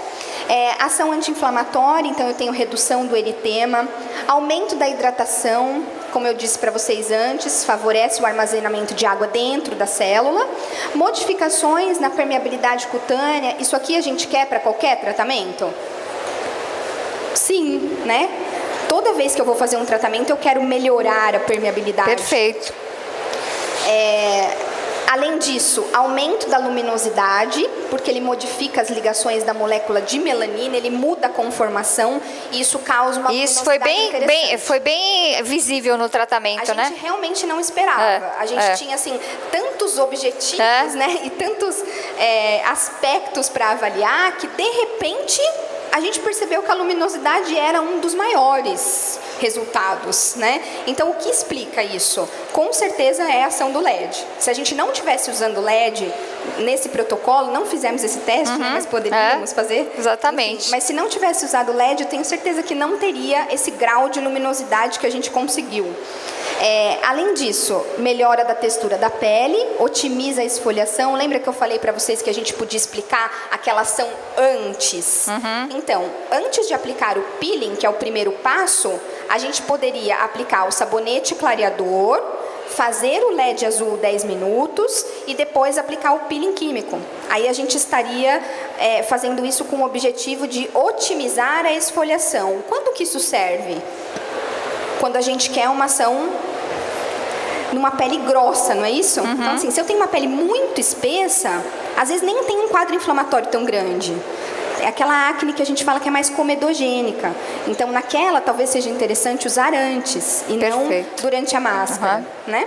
Ação anti-inflamatória, então eu tenho redução do eritema, aumento da hidratação, como eu disse para vocês antes, favorece o armazenamento de água dentro da célula, modificações na permeabilidade cutânea. Isso aqui a gente quer para qualquer tratamento? Sim, né? Toda vez que eu vou fazer um tratamento, eu quero melhorar a permeabilidade. Perfeito. Além disso, aumento da luminosidade, porque ele modifica as ligações da molécula de melanina, ele muda a conformação e isso causa uma Isso luminosidade foi bem visível no tratamento, né? A gente realmente não esperava. A gente tinha, assim, tantos objetivos, né? E tantos aspectos para avaliar que, de repente, a gente percebeu que a luminosidade era um dos maiores resultados, né? Então, o que explica isso? Com certeza é a ação do LED. Se a gente não tivesse usando LED nesse protocolo, não fizemos esse teste, né? Mas poderíamos fazer. Exatamente. Enfim, mas se não tivesse usado LED, eu tenho certeza que não teria esse grau de luminosidade que a gente conseguiu. Além disso, melhora da textura da pele, otimiza a esfoliação. Lembra que eu falei para vocês que a gente podia explicar aquela ação antes? Então, antes de aplicar o peeling, que é o primeiro passo, a gente poderia aplicar o sabonete clareador, fazer o LED azul 10 minutos e depois aplicar o peeling químico. Aí a gente estaria fazendo isso com o objetivo de otimizar a esfoliação. Quando que isso serve? Quando a gente quer uma ação numa pele grossa, não é isso? Então, assim, se eu tenho uma pele muito espessa, às vezes nem tem um quadro inflamatório tão grande. É aquela acne que a gente fala que é mais comedogênica. Então, naquela, talvez seja interessante usar antes e não durante a máscara, né?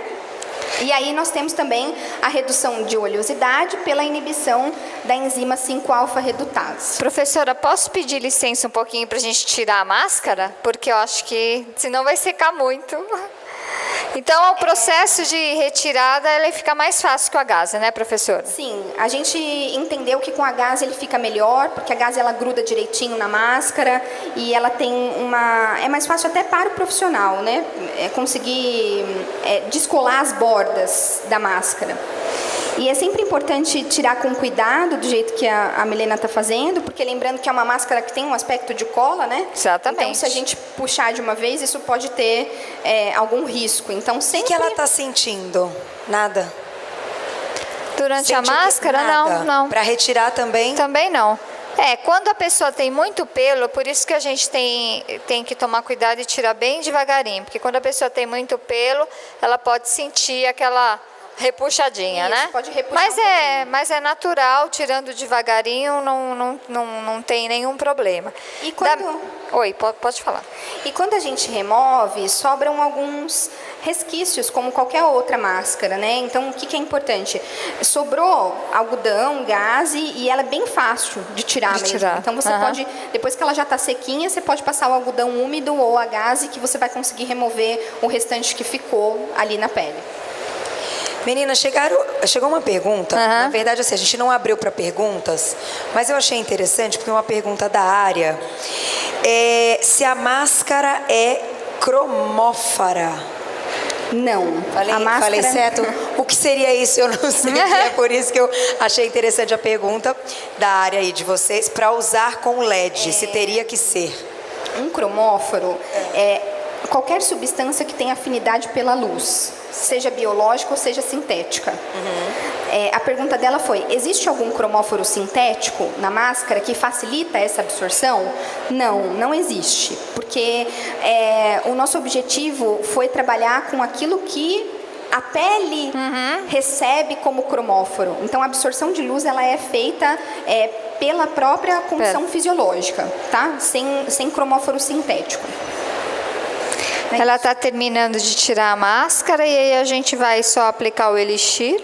E aí nós temos também a redução de oleosidade pela inibição da enzima 5-alfa-redutase. Professora, posso pedir licença um pouquinho para a gente tirar a máscara? Porque eu acho que senão vai secar muito. Então, o processo de retirada ele fica mais fácil com a gaze, né, professora? Sim, a gente entendeu que com a gaze ele fica melhor, porque a gaze ela gruda direitinho na máscara e ela tem é mais fácil até para o profissional, né? Conseguir descolar as bordas da máscara. E é sempre importante tirar com cuidado, do jeito que a Milena está fazendo, porque lembrando que é uma máscara que tem um aspecto de cola, né? Exatamente. Então, se a gente puxar de uma vez, isso pode ter algum risco. Então, sempre... O que ela está sentindo? Nada? Durante a máscara? Não. Para retirar também? Também não. Quando a pessoa tem muito pelo, por isso que a gente tem que tomar cuidado e tirar bem devagarinho, porque quando a pessoa tem muito pelo, ela pode sentir aquela repuxadinha, isso, né? Pode repuxar mas é natural, tirando devagarinho, não tem nenhum problema. E quando... Oi, pode falar. E quando a gente remove, sobram alguns resquícios, como qualquer outra máscara, né? Então, o que é importante? Sobrou algodão, gaze, e ela é bem fácil de tirar mesmo. Então, você pode, depois que ela já está sequinha, você pode passar o algodão úmido ou a gaze, que você vai conseguir remover o restante que ficou ali na pele. Menina, chegou uma pergunta. Na verdade, assim, a gente não abriu para perguntas, mas eu achei interessante, porque é uma pergunta da área. Se a máscara é cromófara. Não. Falei certo? O que seria isso? Eu não sei. É por isso que eu achei interessante a pergunta da área aí de vocês, para usar com LED, se teria que ser. Um cromóforo é qualquer substância que tenha afinidade pela luz, seja biológica ou seja sintética. A pergunta dela foi: existe algum cromóforo sintético na máscara que facilita essa absorção? Não existe, porque o nosso objetivo foi trabalhar com aquilo que a pele recebe como cromóforo. Então, a absorção de luz ela é feita pela própria condição fisiológica, tá? Sem cromóforo sintético. Ela está terminando de tirar a máscara e aí a gente vai só aplicar o elixir.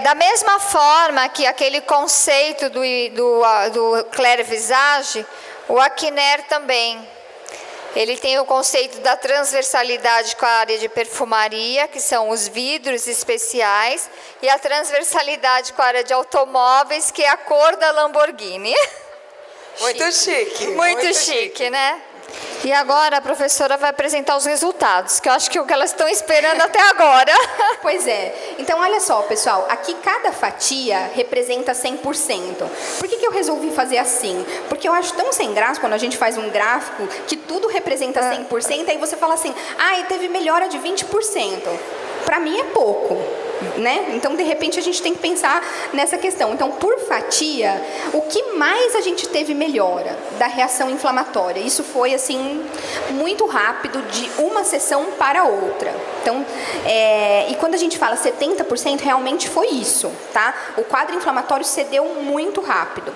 Da mesma forma que aquele conceito do Clair Visage, o Acner também. Ele tem o conceito da transversalidade com a área de perfumaria, que são os vidros especiais, e a transversalidade com a área de automóveis, que é a cor da Lamborghini. Muito chique. Muito chique, né? E agora a professora vai apresentar os resultados, que eu acho que é o que elas estão esperando até agora. Pois é. Então, olha só, pessoal. Aqui cada fatia representa 100%. Por que eu resolvi fazer assim? Porque eu acho tão sem graça quando a gente faz um gráfico que tudo representa 100%, aí você fala assim, teve melhora de 20%. Para mim é pouco, né? Então, de repente, a gente tem que pensar nessa questão. Então, por fatia, o que mais a gente teve melhora da reação inflamatória? Isso foi, assim, muito rápido de uma sessão para outra. Então, e quando a gente fala 70%, realmente foi isso, tá? O quadro inflamatório cedeu muito rápido.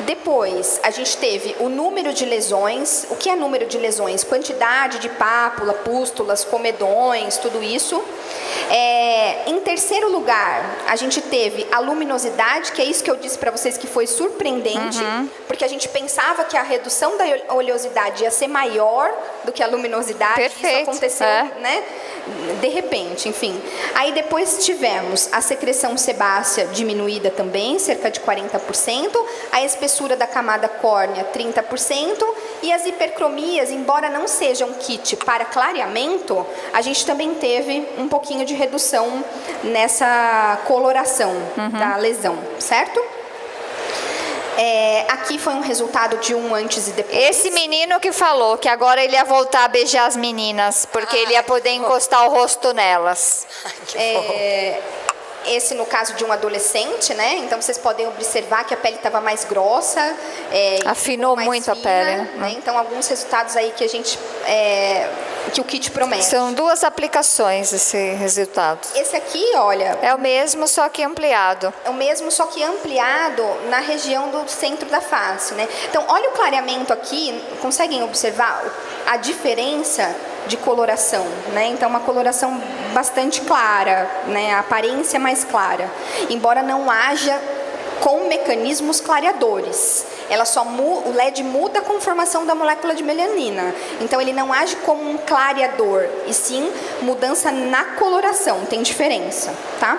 Depois, a gente teve o número de lesões. O que é número de lesões? Quantidade de pápula, pústulas, comedões, tudo isso. Em terceiro lugar, a gente teve a luminosidade, que é isso que eu disse para vocês que foi surpreendente, porque a gente pensava que a redução da oleosidade ia ser maior do que a luminosidade. Perfeito. Isso aconteceu, né? De repente, enfim. Aí depois tivemos a secreção sebácea diminuída também, cerca de 40%, a espessura da camada córnea, 30%, e as hipercromias, embora não sejam kit para clareamento, a gente também teve um pouquinho de redução nessa coloração da lesão, certo? Aqui foi um resultado de um antes e depois. Esse menino que falou que agora ele ia voltar a beijar as meninas, porque ele ia poder encostar o rosto nelas. Esse no caso de um adolescente, né? Então vocês podem observar que a pele estava mais grossa. Afinou mais muito fina, a pele, né? Então alguns resultados aí que a gente que o kit promete. São 2 aplicações esse resultado. Esse aqui, olha, É o mesmo, só que ampliado. é o mesmo, só que ampliado na região do centro da face, né? Então, olha o clareamento aqui, conseguem observar a diferença de coloração, né? Então, uma coloração bastante clara, né? A aparência mais clara, embora não haja com mecanismos clareadores. O LED muda a conformação da molécula de melanina. Então, ele não age como um clareador, e sim mudança na coloração. Tem diferença, tá?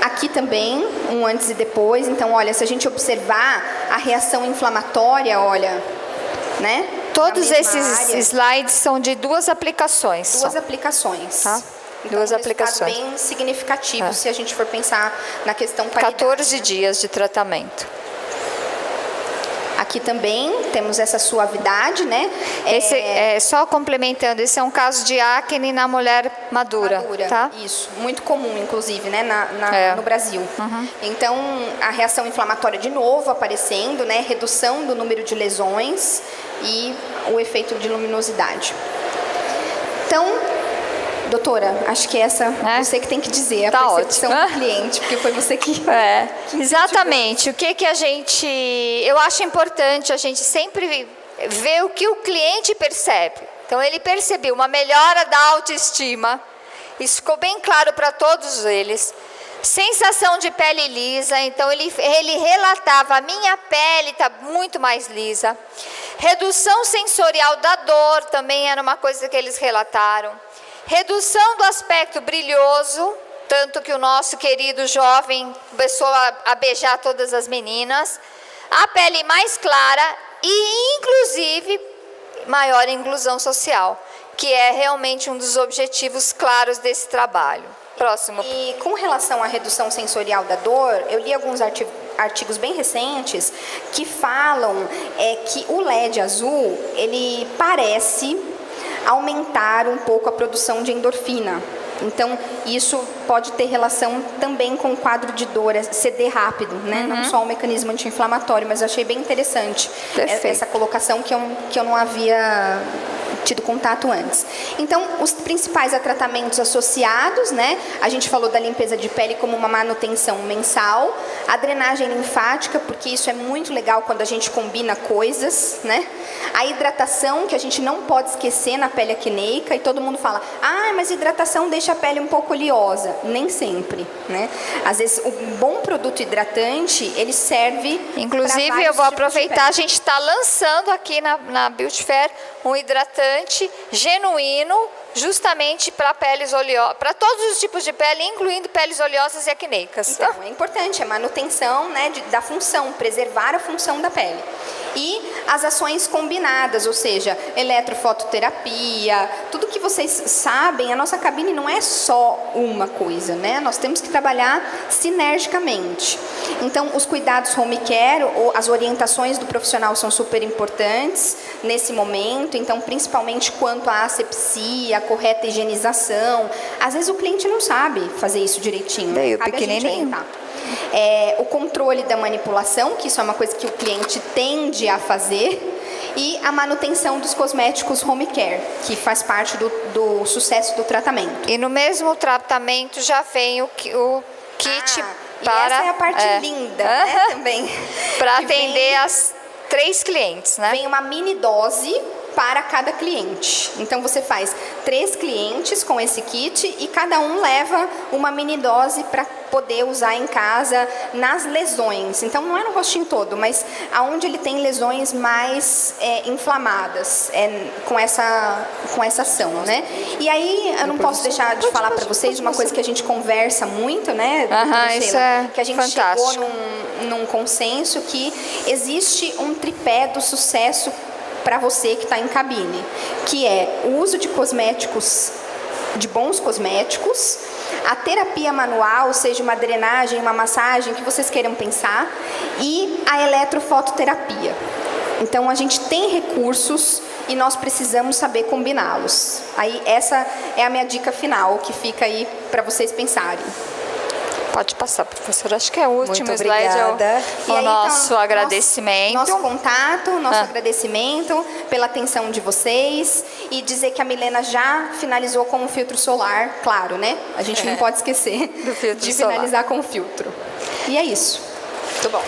Aqui também, um antes e depois. Então, olha, se a gente observar a reação inflamatória, olha, né? Todos esses slides são de 2 aplicações. 2 aplicações. Tá? Então, 2 um aplicações. resultado bem significativo, se a gente for pensar na questão qualidade. 14 dias de tratamento. Aqui também temos essa suavidade, né? Esse, só complementando, esse é um caso de acne na mulher madura, tá? Isso, muito comum, inclusive, né, no Brasil. Então, a reação inflamatória de novo aparecendo, né? Redução do número de lesões e o efeito de luminosidade. Então, doutora, acho que essa você que tem que dizer, a percepção do cliente, porque foi você que... Exatamente. O que a gente... Eu acho importante a gente sempre ver o que o cliente percebe. Então, ele percebeu uma melhora da autoestima. Isso ficou bem claro para todos eles. Sensação de pele lisa. Então, ele relatava, a minha pele está muito mais lisa. Redução sensorial da dor também era uma coisa que eles relataram. Redução do aspecto brilhoso, tanto que o nosso querido jovem começou a beijar todas as meninas. A pele mais clara e, inclusive, maior inclusão social, que é realmente um dos objetivos claros desse trabalho. Próximo. E com relação à redução sensorial da dor, eu li alguns artigos bem recentes que falam que o LED azul, ele parece aumentar um pouco a produção de endorfina. Então, isso pode ter relação também com o quadro de dor, ceder rápido, né? Não só o mecanismo anti-inflamatório, mas eu achei bem interessante essa colocação que eu não havia tido contato antes. Então, os principais tratamentos associados, né? A gente falou da limpeza de pele como uma manutenção mensal, a drenagem linfática, porque isso é muito legal quando a gente combina coisas, né? A hidratação, que a gente não pode esquecer na pele acneica, e todo mundo fala, mas hidratação deixa a pele um pouco oleosa. Nem sempre, né? Às vezes, o bom produto hidratante, ele serve... Inclusive, eu vou aproveitar, a gente está lançando aqui na Beauty Fair um hidratante hidratante genuíno, justamente para peles oleosas, para todos os tipos de pele, incluindo peles oleosas e acneicas. Então, é importante a manutenção, né, da função, preservar a função da pele. E as ações combinadas, ou seja, eletrofototerapia, tudo que vocês sabem, a nossa cabine não é só uma coisa, né? Nós temos que trabalhar sinergicamente. Então, os cuidados home care, ou as orientações do profissional são super importantes nesse momento, então, principalmente quanto à asepsia, a correta higienização. Às vezes o cliente não sabe fazer isso direitinho. Daí, o cabe a gente pequenininho. orientar. O controle da manipulação, que isso é uma coisa que o cliente tende a fazer, e a manutenção dos cosméticos home care, que faz parte do sucesso do tratamento. E no mesmo tratamento já vem o kit E para... essa é a parte linda, né, também. Para Que atender as 3 clientes, né? Vem uma mini dose para cada cliente. Então você faz 3 clientes com esse kit e cada um leva uma mini dose para poder usar em casa nas lesões. Então não é no rostinho todo, mas aonde ele tem lesões mais inflamadas com essa ação, né? E aí eu não posso deixar de falar para vocês uma coisa que a gente conversa muito, né? Isso é que a gente fantástico. chegou num consenso que existe um tripé do sucesso para você que está em cabine, que é o uso de cosméticos, de bons cosméticos, a terapia manual, seja uma drenagem, uma massagem, que vocês queiram pensar, e a eletrofototerapia. Então, a gente tem recursos e nós precisamos saber combiná-los. Aí, essa é a minha dica final, que fica aí para vocês pensarem. Pode passar, professora. Acho que é o último Muito slide. obrigada. O nosso agradecimento. Nosso contato, nosso agradecimento pela atenção de vocês e dizer que a Milena já finalizou com um filtro solar, claro, né? A gente não pode esquecer Do filtro de solar. finalizar com o filtro. E é isso. Muito bom.